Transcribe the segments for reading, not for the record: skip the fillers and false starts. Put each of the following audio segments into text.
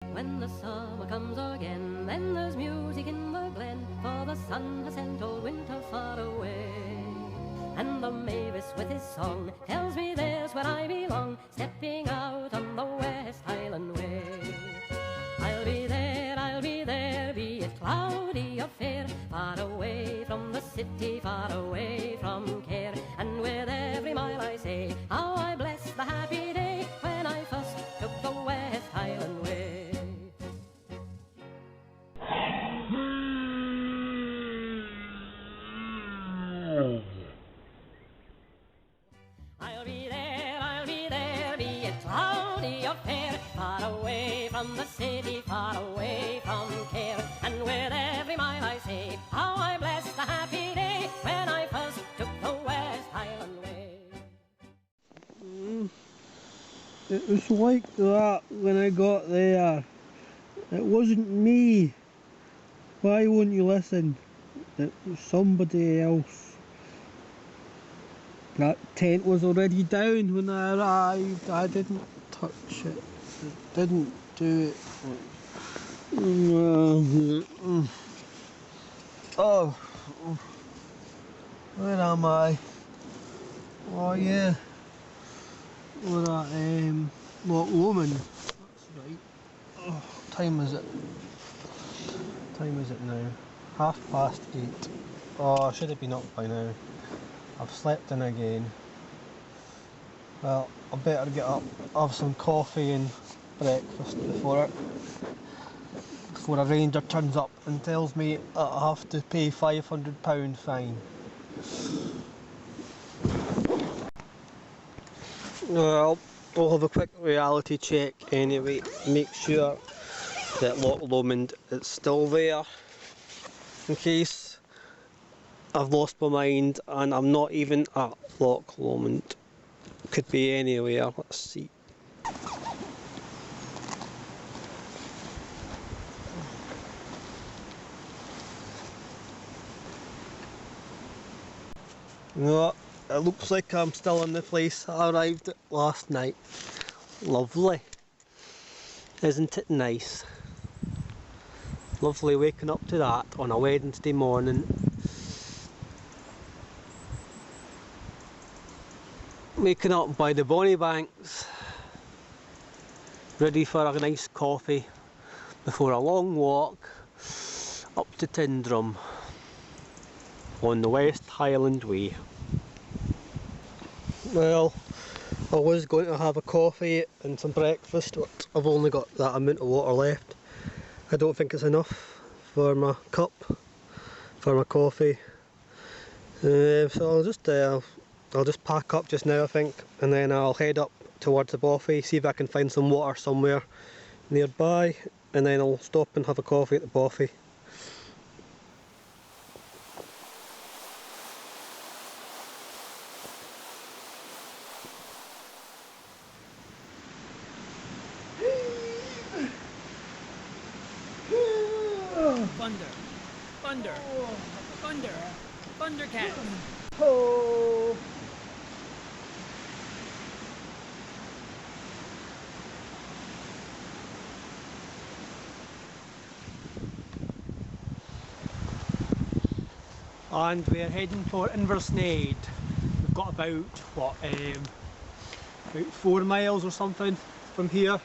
When the summer comes again, then there's music in the glen, for the sun has sent old winter far away. And the mavis with his song tells me there's where I belong, stepping out on the West Highland way. I'll be there, be it cloudy or fair, far away from the city, far away from care. And with every mile I say, how I bless the happy day when I first took the West Highland way. I'll be there, be it cloudy or fair, far away from the city, far away from care. And with every mile I say, how I bless the happy day when I first took the West Highland way. It was like that when I got there. It wasn't me. Why won't you listen? It was somebody else. That tent was already down when I arrived. I didn't touch it. I didn't do it. Oh, where am I? Oh yeah, we're at Loch Lomond. That's right. Oh, what time is it? What time is it now? 8:30. Oh, I should have been up by now. I've slept in again. Well, I better get up, have some coffee and breakfast before a ranger turns up and tells me that I have to pay £500 fine. Well, I'll have a quick reality check anyway, make sure that Loch Lomond is still there, in case I've lost my mind and I'm not even at Loch Lomond. Could be anywhere, let's see. No, it looks like I'm still in the place I arrived at last night. Lovely. Isn't it nice? Lovely waking up to that on a Wednesday morning. Waking up by the bonny banks, ready for a nice coffee before a long walk up to Tyndrum on the West Highland Way. Well, I was going to have a coffee and some breakfast, but I've only got that amount of water left. I don't think it's enough for my cup, for my coffee. So I'll just pack up just now, I think, and then I'll head up towards the bothy, see if I can find some water somewhere nearby, and then I'll stop and have a coffee at the bothy. Thundercat. Oh. And we're heading for Inversnaid. We've got about about 4 miles or something from here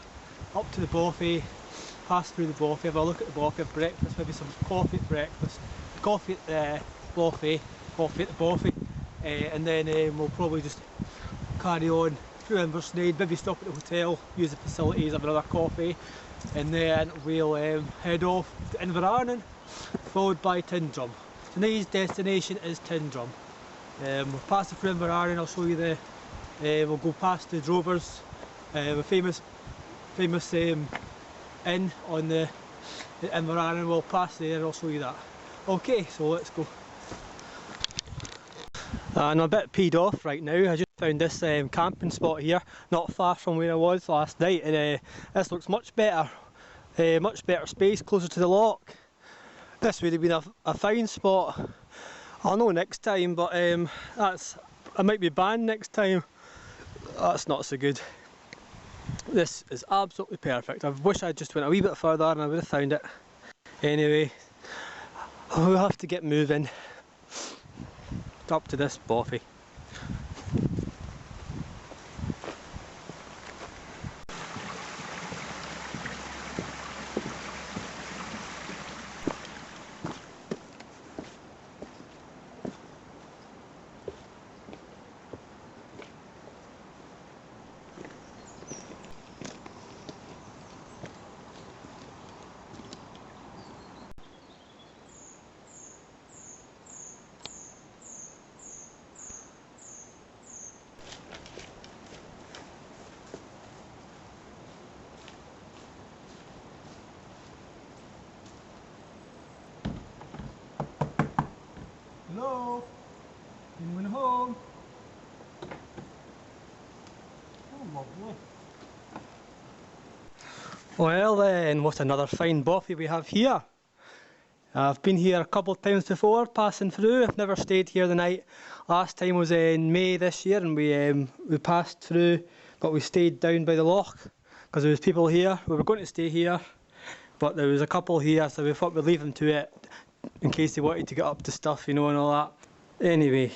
up to the bothy, pass through the bothy, have a look at the bothy, have breakfast, maybe some coffee at breakfast, coffee at the bothy, coffee at the bothy, and then we'll probably just carry on through Inversnaid, maybe stop at the hotel, use the facilities, have another coffee, and then we'll head off to Inverarnan, followed by Tyndrum. Tonight's destination is Tyndrum. We'll pass the through Inverarnan, I'll show you the, we'll go past the Drovers, the famous inn on the Inverarnan, we'll pass there, I'll show you that. Okay, so let's go. I'm a bit peed off right now. I just found this camping spot here, not far from where I was last night, and this looks much better space, closer to the loch. This would have been a fine spot. I'll know next time, but I might be banned next time. That's not so good. This is absolutely perfect. I wish I just went a wee bit further and I would have found it. Anyway, we'll have to get moving up to this bothy. Hello? Anyone home? Oh, lovely. Well then, what another fine bothy we have here. I've been here a couple of times before, passing through. I've never stayed here the night. Last time was in May this year, and we passed through, but we stayed down by the loch because there was people here. We were going to stay here, but there was a couple here, so we thought we'd leave them to it in case they wanted to get up to stuff, you know, and all that. Anyway,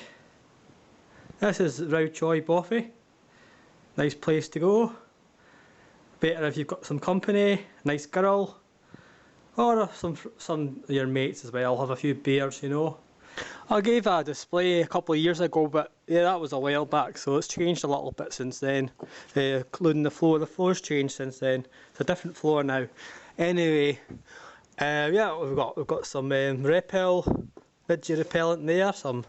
this is Row Choi Bothy. Nice place to go. Better if you've got some company, nice girl, or some of your mates as well. Have a few beers, you know. I gave a display a couple of years ago, but yeah, that was a while back, so it's changed a little bit since then, including the floor. The floor's changed since then. It's a different floor now. Anyway, yeah, we've got some midgie repellent there, some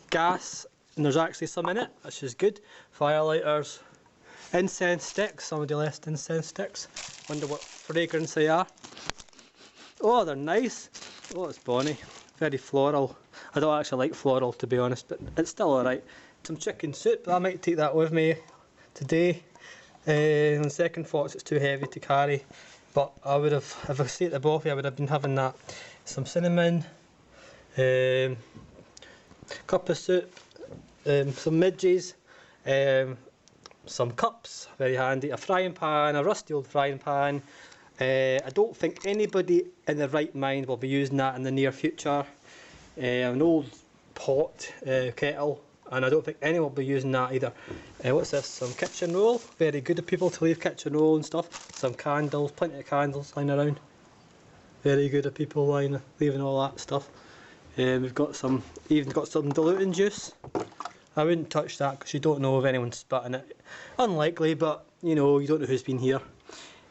gas, and there's actually some in it, which is good. Firelighters, incense sticks. Somebody left incense sticks. Wonder what fragrance they are. Oh, they're nice. Oh, it's bonny. Very floral. I don't actually like floral, to be honest, but it's still alright. Some chicken soup. I might take that with me today. On second thoughts, it's too heavy to carry. But I would have, if I stayed at the bothy, I would have been having that. Some cinnamon, cup of soup, some midges, some cups, very handy, a frying pan, a rusty old frying pan. I don't think anybody in their right mind will be using that in the near future. An old pot, kettle, and I don't think anyone will be using that either. What's this? Some kitchen roll. Very good of people to leave kitchen roll and stuff. Some candles, plenty of candles lying around. Very good of people leaving all that stuff. We've got some, even got some diluting juice. I wouldn't touch that because you don't know if anyone's spat in it. Unlikely, but you know, you don't know who's been here.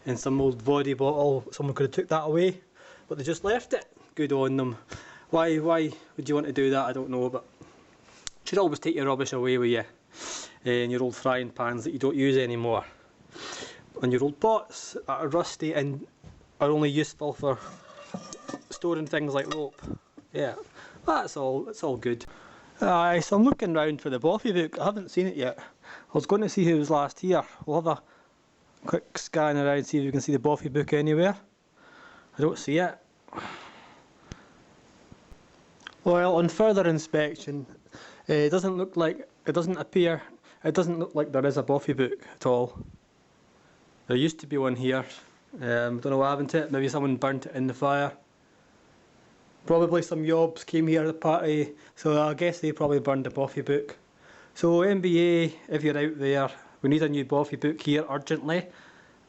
And some old body bottle, someone could have took that away, but they just left it. Good on them. Why would you want to do that? I don't know, but you should always take your rubbish away with you. And your old frying pans that you don't use anymore. And your old pots that are rusty and are only useful for storing things like rope. Yeah, that's all. It's all good. Aye, so I'm looking round for the bothy book. I haven't seen it yet. I was going to see who was last here. We'll have a quick scan around, see if we can see the bothy book anywhere. I don't see it. Well, on further inspection, it doesn't look like there is a bothy book at all. There used to be one here. Don't know what happened to it. Maybe someone burnt it in the fire. Probably some yobs came here at the party, so I guess they probably burned the bothy book. So NBA, if you're out there, we need a new bothy book here urgently.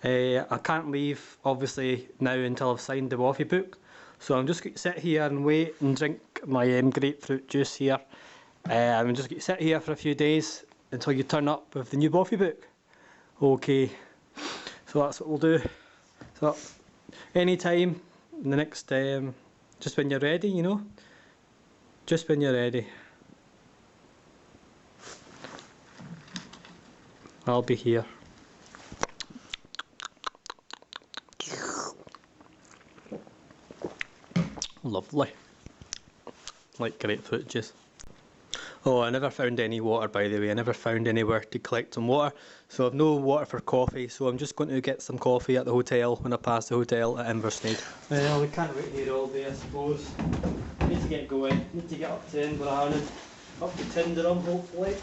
I can't leave obviously now until I've signed the bothy book. So I'm just going to sit here and wait and drink my grapefruit juice here. I'm just going to sit here for a few days until you turn up with the new bothy book. Okay, so that's what we'll do. So anytime in the next, just when you're ready, you know, just when you're ready, I'll be here. Lovely. Like grapefruit juice. Oh, I never found any water, by the way. I never found anywhere to collect some water. So I've no water for coffee, so I'm just going to get some coffee at the hotel when I pass the hotel at Inversnaid. Well, we can't wait here all day, I suppose. Need to get going. Need to get up to Inverarnan. Up to Tinderham, hopefully.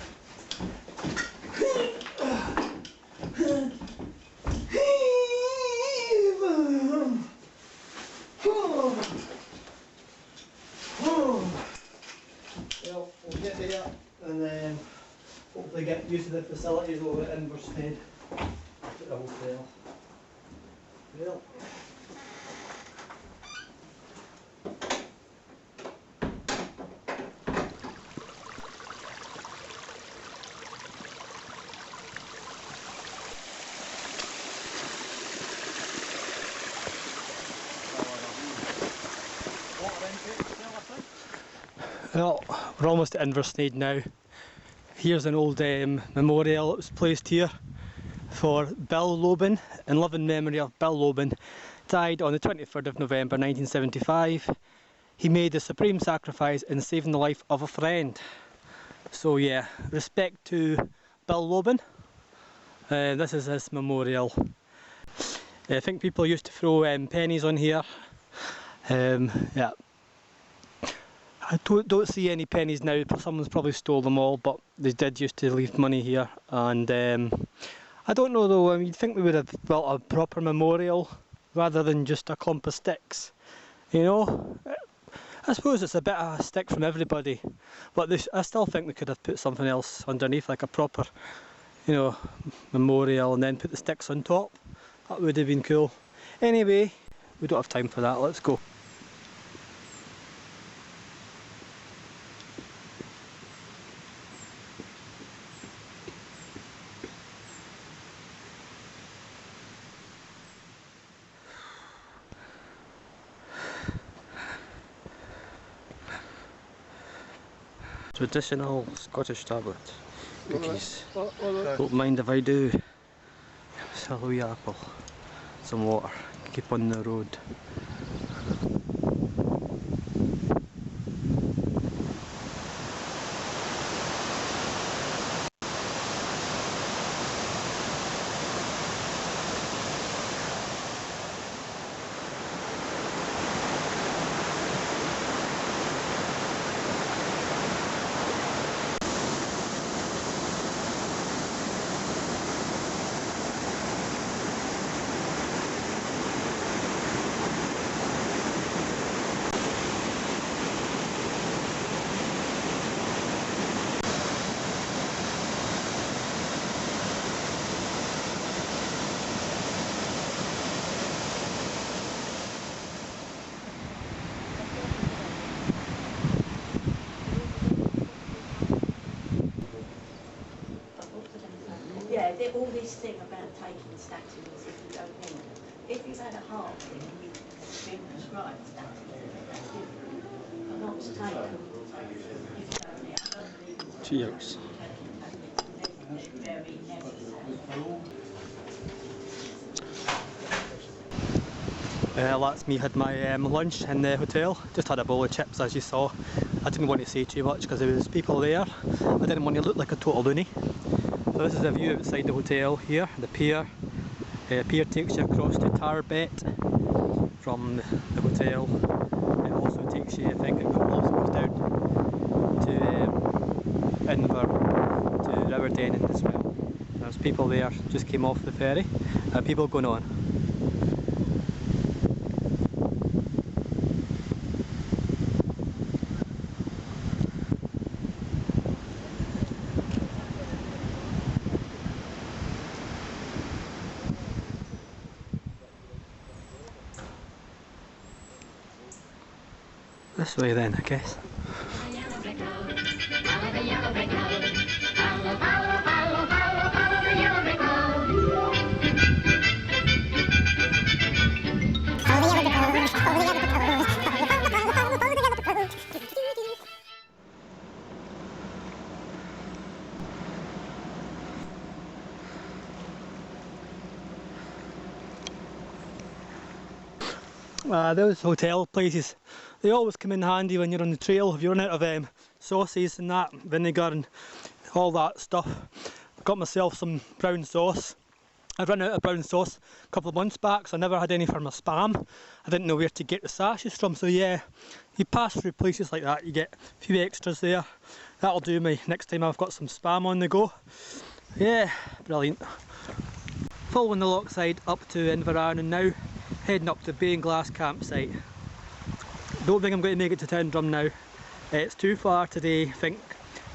the facilities over at Inversnaid Hotel. Well, well, we're almost at Inversnaid now. Here's an old memorial that was placed here for Bill Lomond, in loving memory of Bill Lomond. Died on the 23rd of November 1975. He made the supreme sacrifice in saving the life of a friend. So yeah, respect to Bill Lomond. This is his memorial. I think people used to throw pennies on here. Yeah. I don't see any pennies now, someone's probably stole them all, but they did used to leave money here. And I don't know though, you'd think we would have built a proper memorial rather than just a clump of sticks, you know? I suppose it's a bit of a stick from everybody, but I still think they could have put something else underneath, like a proper, you know, memorial, and then put the sticks on top. That would have been cool. Anyway, we don't have time for that, let's go. Traditional Scottish tablet cookies. Don't mind if I do. Sell a wee apple, some water, keep on the road. Yeah, all this thing about taking statins if you don't need them. If you've had a heart thing and you've been prescribed statins, but not to take them if you don't need them. I don't believe in Cheers. They're very necessary. That's me, had my lunch in the hotel. Just had a bowl of chips, as you saw. I didn't want to say too much because there was people there. I didn't want to look like a total loony. So this is a view outside the hotel here, the pier. The pier takes you across to Tarbet from the hotel. It also takes you, I think it also goes down to Inver, to River Denning as well. There's people there, just came off the ferry. People going on. This way then, I guess. Those hotel places, they always come in handy when you're on the trail. If you run out of sauces and that, vinegar and all that stuff. I got myself some brown sauce. I ran out of brown sauce a couple of months back, so I never had any for my Spam. I didn't know where to get the sachets from, so yeah, you pass through places like that, you get a few extras there. That'll do me next time I've got some Spam on the go. Yeah, brilliant. Following the loch side up to Inverarnan now, heading up to Beinglas campsite. Don't think I'm going to make it to Tendrum now. It's too far today. I think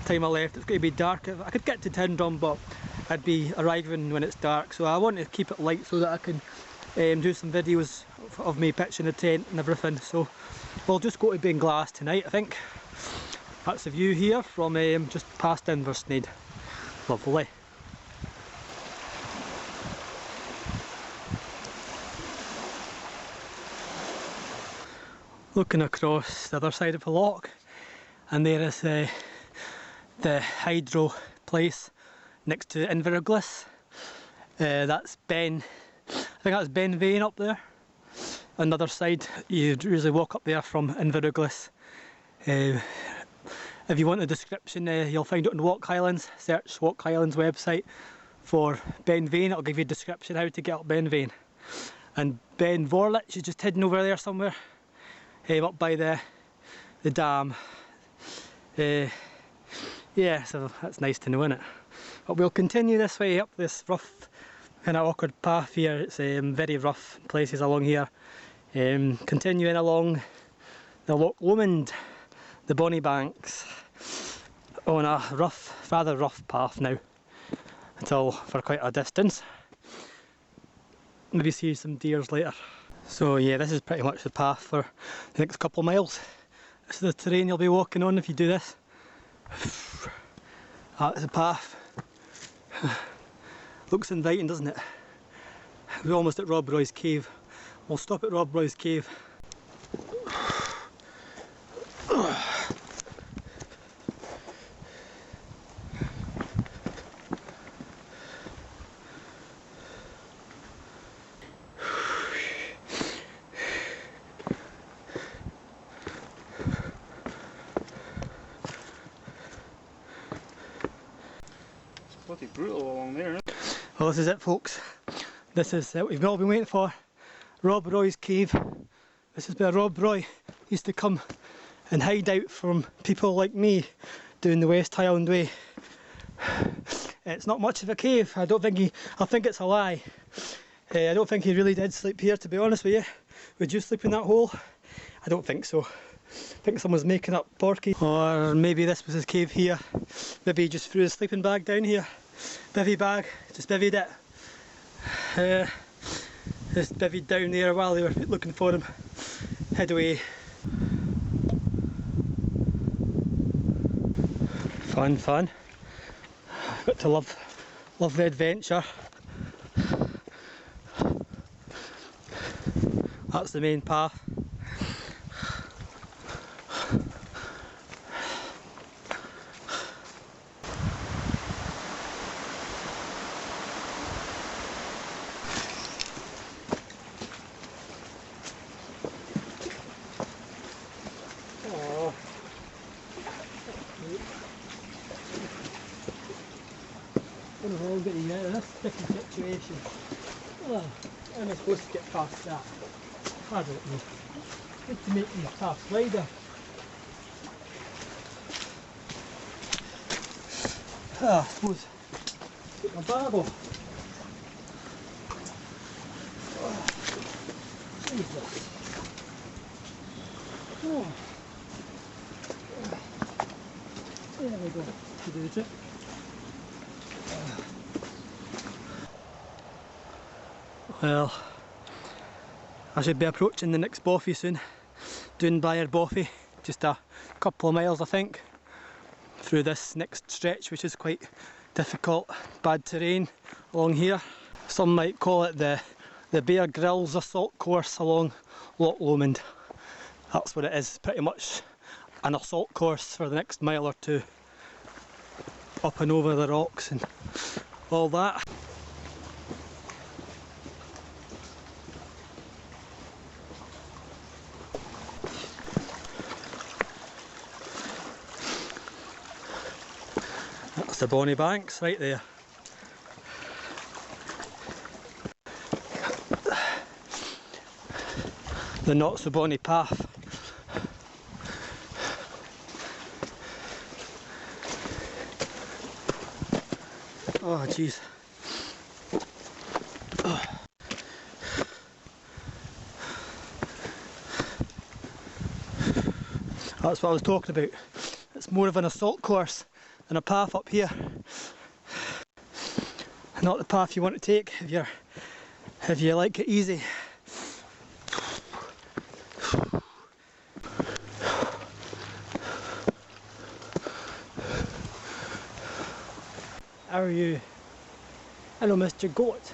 time I left. It's going to be dark. I could get to Tyndrum, but I'd be arriving when it's dark, so I want to keep it light so that I can do some videos of me pitching the tent and everything. So we'll just go to Beinglas tonight, I think. That's the view here from just past Inversnaid. Lovely. Looking across the other side of the loch, and there is the hydro place next to Beinglas. That's I think that's Ben Vane up there. On the other side, you usually walk up there from Inverarnan. If you want a description, you'll find it on Walk Highlands. Search Walk Highlands website for Ben Vane. It'll give you a description how to get up Ben Vane. And Ben Vorlich is just hidden over there somewhere, up by the dam. Yeah, so that's nice to know, isn't it? But we'll continue this way up this rough, kind of awkward path here. It's very rough places along here. Continuing along the Loch Lomond, the Bonnie Banks, on a rough, rather rough path now, until for quite a distance. Maybe see some deers later. So yeah, this is pretty much the path for the next couple of miles. This is the terrain you'll be walking on if you do this. That's the path. Looks inviting, doesn't it? We're almost at Rob Roy's cave. We'll stop at Rob Roy's cave. Bloody brutal along there, isn't it? Well, this is it, folks. This is what we've all been waiting for. Rob Roy's cave. This is where Rob Roy used to come and hide out from people like me doing the West Highland Way. It's not much of a cave. I think it's a lie. I don't think he really did sleep here, to be honest with you. Would you sleep in that hole? I don't think so. I think someone's making up porky. Or maybe this was his cave here. Maybe he just threw his sleeping bag down here. Bivvy bag, just bivvied it. Just bivvied down there while they were looking for him. Head away. Fun, fun. Got to love the adventure. That's the main path. We're all getting out of this sticky situation. Oh, how am I supposed to get past that? I don't know. Need to make these paths wider. I suppose get my bag off. Oh, Jesus. Oh. There we go. To do the trick. Well, I should be approaching the next bothy soon. Doonbyre bothy, just a couple of miles I think, through this next stretch, which is quite difficult, bad terrain along here. Some might call it the Bear Grylls assault course along Loch Lomond. That's what it is, pretty much an assault course for the next mile or two, up and over the rocks and all that. That's the Bonnie Banks right there. The not so bonny path. Oh jeez. Oh. That's what I was talking about. It's more of an assault course and a path up here. Not the path you want to take if you like it easy. How are you? Hello, Mr. Goat.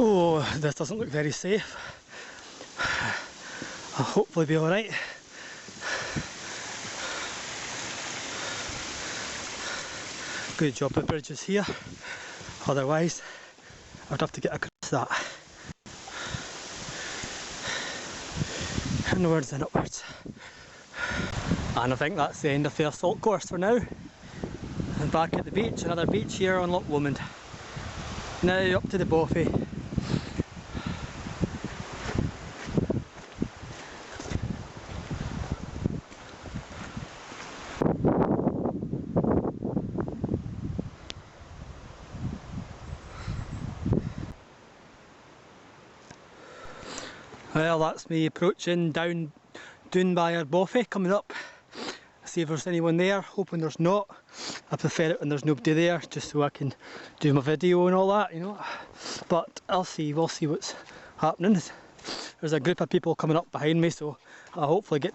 Oh, this doesn't look very safe. I'll hopefully be alright. Good job the bridge is here, otherwise I'd have to get across that. Inwards and upwards. And I think that's the end of the assault course for now. And back at the beach, another beach here on Loch Lomond. Now up to the bothy. Well, that's me approaching down by our bothy, coming up. See if there's anyone there, hoping there's not. I prefer it when there's nobody there, just so I can do my video and all that, you know. But we'll see what's happening. There's a group of people coming up behind me, so I'll get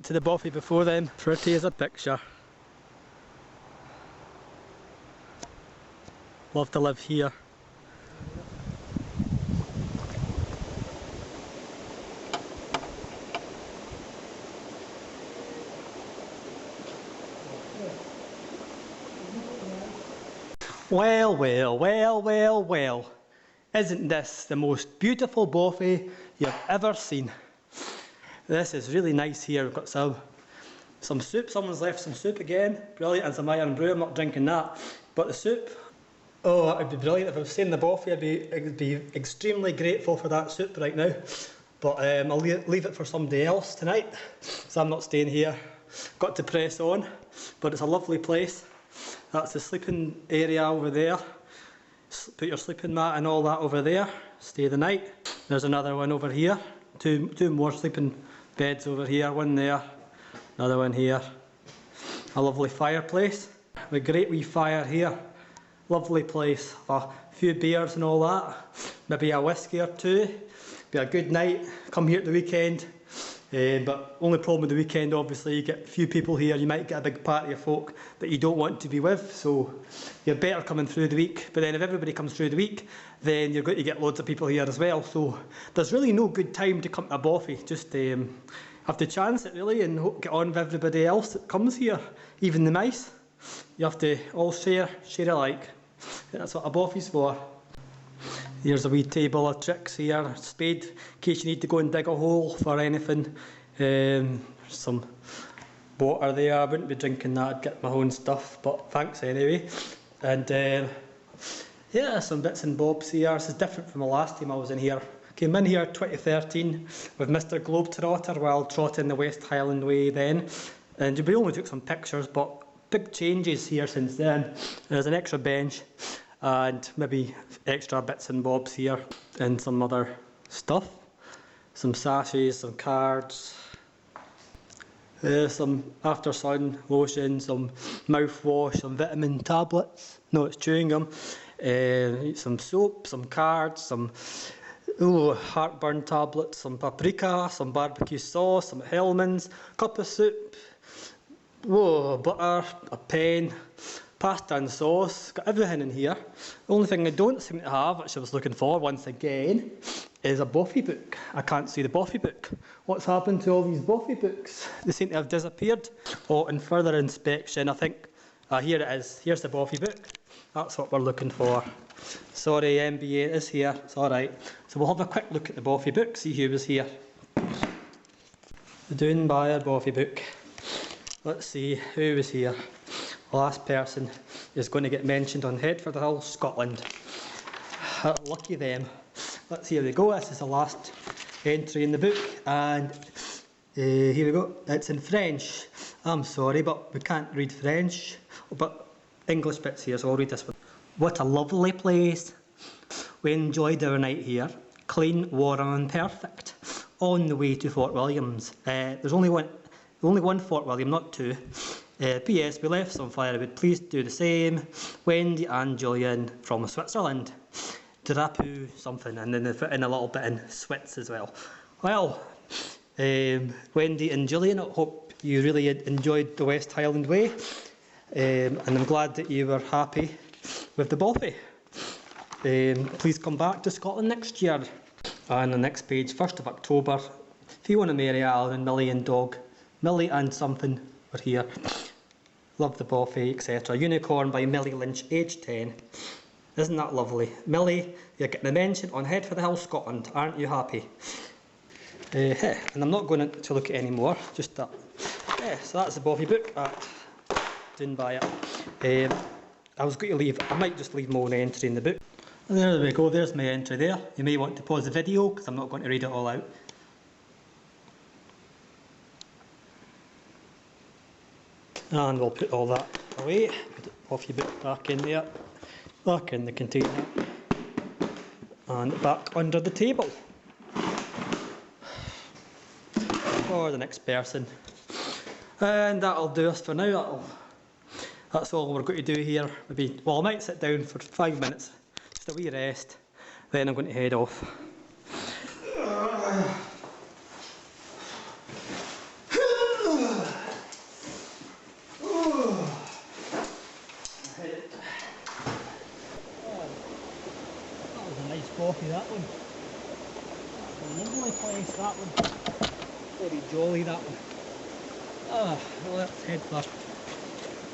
to the bothy before them. Pretty as a picture. Love to live here. Well, well, well, well, well. Isn't this the most beautiful bothy you've ever seen? This is really nice here. We've got some soup. Someone's left some soup again. Brilliant. And some iron brew. I'm not drinking that. But the soup, oh, it would be brilliant. If I was staying in the bothy, I'd be extremely grateful for that soup right now. But I'll leave it for somebody else tonight. So I'm not staying here. Got to press on. But it's a lovely place. That's the sleeping area over there. Put your sleeping mat and all that over there. Stay the night. There's another one over here. Two more sleeping beds over here. One there, another one here. A lovely fireplace. A great wee fire here. Lovely place. A few beers and all that. Maybe a whiskey or two. Be a good night. Come here at the weekend. But only problem with the weekend, obviously, you get a few people here, you might get a big party of folk that you don't want to be with, so you're better coming through the week. But then if everybody comes through the week, then you're going to get loads of people here as well. So there's really no good time to come to a bothy. Just have to chance it really and get on with everybody else that comes here, even the mice. You have to all share alike. That's what a bothy's for. Here's a wee table of tricks here, spade, in case you need to go and dig a hole for anything. Some water there, I wouldn't be drinking that, I'd get my own stuff, but thanks anyway. And yeah, some bits and bobs here. This is different from the last time I was in here. Came in here 2013 with Mr. Globetrotter while trotting the West Highland way then. And we only took some pictures, but big changes here since then. There's an extra bench. And maybe extra bits and bobs here and some other stuff. Some sachets, some cards, some after sun lotion, some mouthwash, some vitamin tablets. No, it's chewing gum. Some soap, some cards, some heartburn tablets, some paprika, some barbecue sauce, some Hellmann's, cup of soup, butter, a pen. Pasta and sauce, got everything in here. The only thing I don't seem to have, which I was looking for once again, is a bothy book. I can't see the bothy book. What's happened to all these bothy books? They seem to have disappeared. Oh, and further inspection, I think, here it is. Here's the bothy book. That's what we're looking for. Sorry, MBA, it is here. It's alright. So we'll have a quick look at the bothy book, see who was here. The Doon Buyer Bothy book. Let's see who was here. The last person is going to get mentioned on Headford Hill, Scotland. Lucky them. Let's see how they go. This is the last entry in the book, and here we go. It's in French. I'm sorry, but we can't read French, but English bits here, so I'll read this one. What a lovely place. We enjoyed our night here. Clean, warm and perfect. On the way to Fort Williams. There's only one Fort William, not two. P.S. We left some firewood. Please do the same. Wendy and Julian from Switzerland. Drapu something, and then they put in a little bit in Swiss as well. Well, Wendy and Julian, I hope you really enjoyed the West Highland Way, and I'm glad that you were happy with the bothy. Please come back to Scotland next year. And the next page, 1st of October, if you want to marry Alan and Millie and dog, Millie and something, we're here. Love the bothy, etc. Unicorn by Millie Lynch, age 10. Isn't that lovely? Millie, you're getting a mention on Head for the Hill, Scotland. Aren't you happy? And I'm not going to look at any more, just that. So that's the bothy book at Doon Buyer. I was going to leave, I might just leave my own entry in the book. And there we go, there's my entry there. You may want to pause the video because I'm not going to read it all out. And we'll put all that away, put the bothy book back in there, back in the container, and back under the table for the next person. And that'll do us for now. That's all we're going to do here. Maybe, well, I might sit down for 5 minutes, just a wee rest, then I'm going to head off. Bothy, that one. A lovely place, that one. Very jolly, that one. Well, let's head for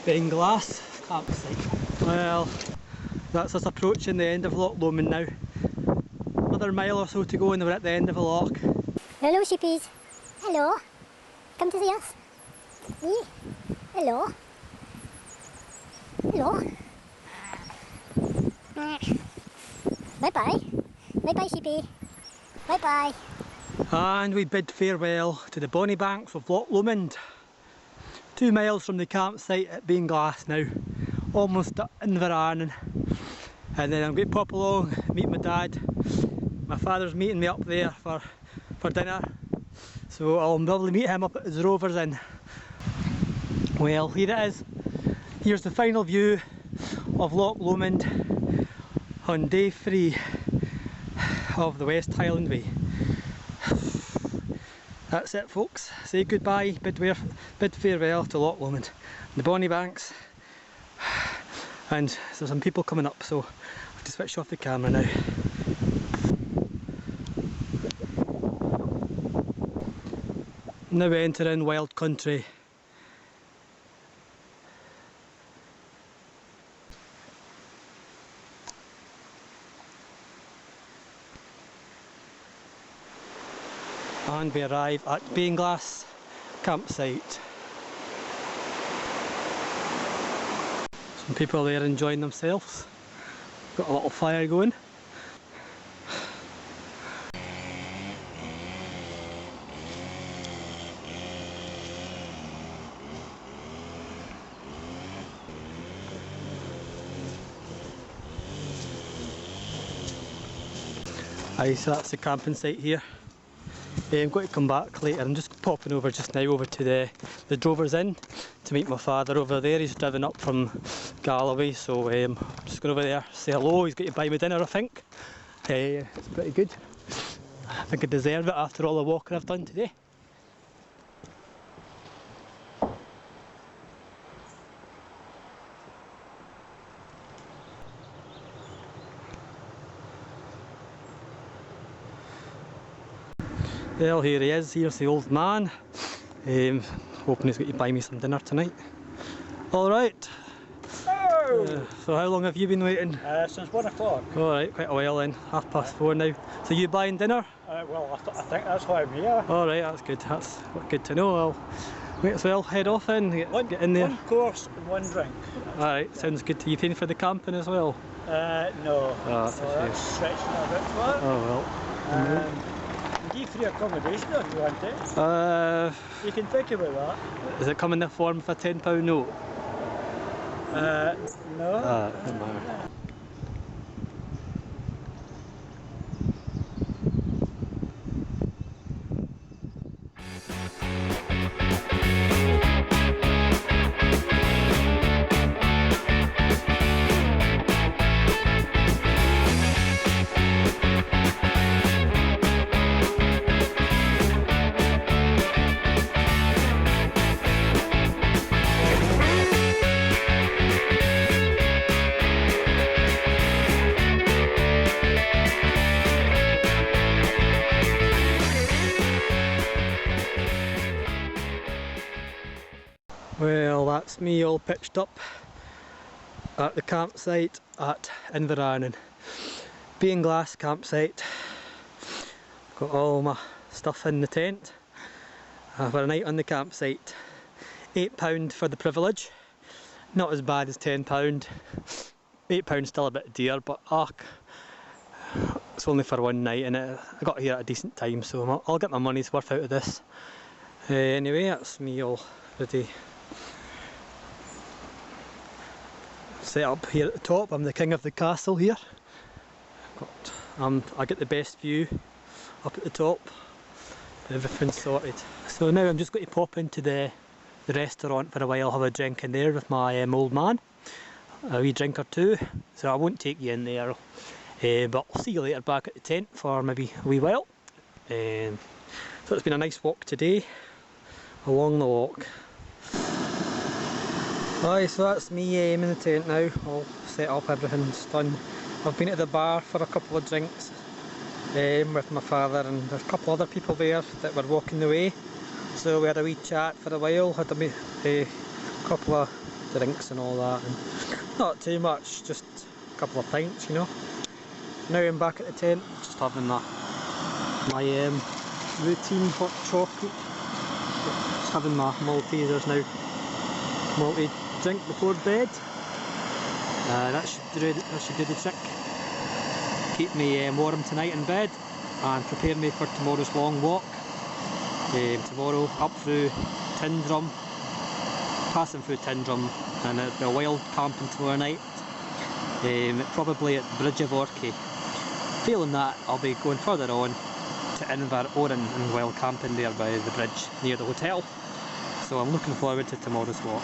Beinglas campsite. Well, that's us approaching the end of Loch Lomond now. Another mile or so to go and we're at the end of the loch. Hello sheepies. Hello. Come to see us. Me. Hello. Hello. Bye bye. Bye bye sheepy. Bye bye. And we bid farewell to the bonny banks of Loch Lomond. 2 miles from the campsite at Beinglas now. Almost at Inverarnan. And then I'm going to pop along, meet my dad. My father's meeting me up there for dinner. So I'll probably meet him up at his Rovers Inn. Well, here it is. Here's the final view of Loch Lomond on day 3 of the West Highland Way. That's it folks, say goodbye, bid farewell to Loch Lomond, the bonny banks, and there's some people coming up, so I have to switch off the camera now. Now we enter in wild country. And we arrive at Beinglas campsite. Some people there enjoying themselves. Got a little fire going. Aye, so that's the camping site here. I'm going to come back later. I'm just popping over just now over to the Drovers Inn to meet my father over there. He's driven up from Galloway, so I'm just going over there, say hello. He's going to buy me dinner, I think. It's pretty good. I think I deserve it after all the walking I've done today. Well, here he is, here's the old man. Hoping he's going to buy me some dinner tonight. Alright. Oh. So how long have you been waiting? Since 1 o'clock. Alright, quite a while then. 4:30 now. So you buying dinner? Well, I think that's why I'm here. Alright, that's good. That's good to know. I'll wait as well, head off in, get in there. One course and one drink. Alright, sounds good. Are you paying for the camping as well? No. Oh, that's a shame. That's stretching it a bit far. Oh well. You give free accommodation if you want it. You can think about that. Does it come in the form of a £10 note? No. Doesn't matter. Well, that's me all pitched up at the campsite at Inverarnan. Beinglas campsite. Got all my stuff in the tent for a night on the campsite. £8 for the privilege. Not as bad as £10. £8 still a bit dear, but it's only for one night and I got here at a decent time, so I'll get my money's worth out of this. Anyway, that's me all ready. Set up here at the top. I'm the king of the castle here. I get the best view up at the top. Everything's sorted. So now I'm just going to pop into the restaurant for a while, have a drink in there with my old man. A wee drink or two. So I won't take you in there. But I'll see you later back at the tent for maybe a wee while. So it's been a nice walk today along the loch. Aye, so that's me in the tent now, all set up, everything's done. I've been at the bar for a couple of drinks with my father, and there's a couple other people there that were walking the way. So we had a wee chat for a while, had a couple of drinks and all that, and not too much, just a couple of pints, you know. Now I'm back at the tent, just having my routine hot chocolate. Just having my Maltesers now. Malty drink before bed. That should do the trick. Keep me warm tonight in bed and prepare me for tomorrow's long walk. Tomorrow up through Tindrum, passing through Tindrum, and it'll be a wild camping tomorrow night. Probably at the Bridge of Orchy. Feeling that I'll be going further on to Inverarnan and wild camping there by the bridge near the hotel. So I'm looking forward to tomorrow's walk.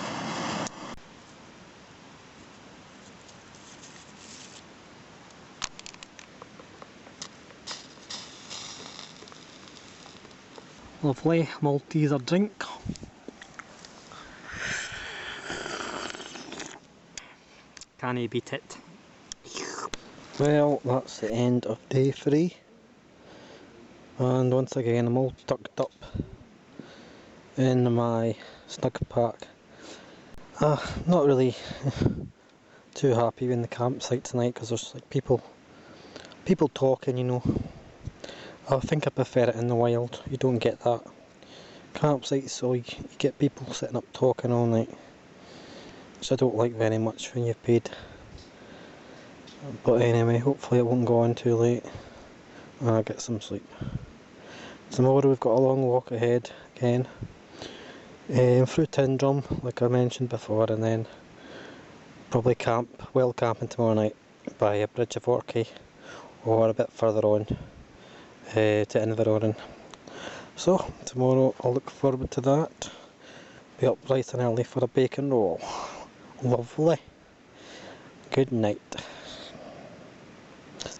Lovely Malteser drink. Can't you beat it? Well, that's the end of day 3. And once again I'm all tucked up in my snug pack. Not really too happy in the campsite tonight because there's like people talking, you know. I think I prefer it in the wild. You don't get that. Campsites, so you get people sitting up talking all night, which I don't like very much when you've paid. But anyway, hopefully it won't go on too late and I'll get some sleep. Tomorrow we've got a long walk ahead again. Through Tindrum, like I mentioned before, and then probably wild camping tomorrow night by a Bridge of Orchy or a bit further on to Inverarnan. So tomorrow I'll look forward to that. Be up bright and early for a bacon roll. Lovely. Good night.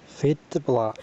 Fade to black.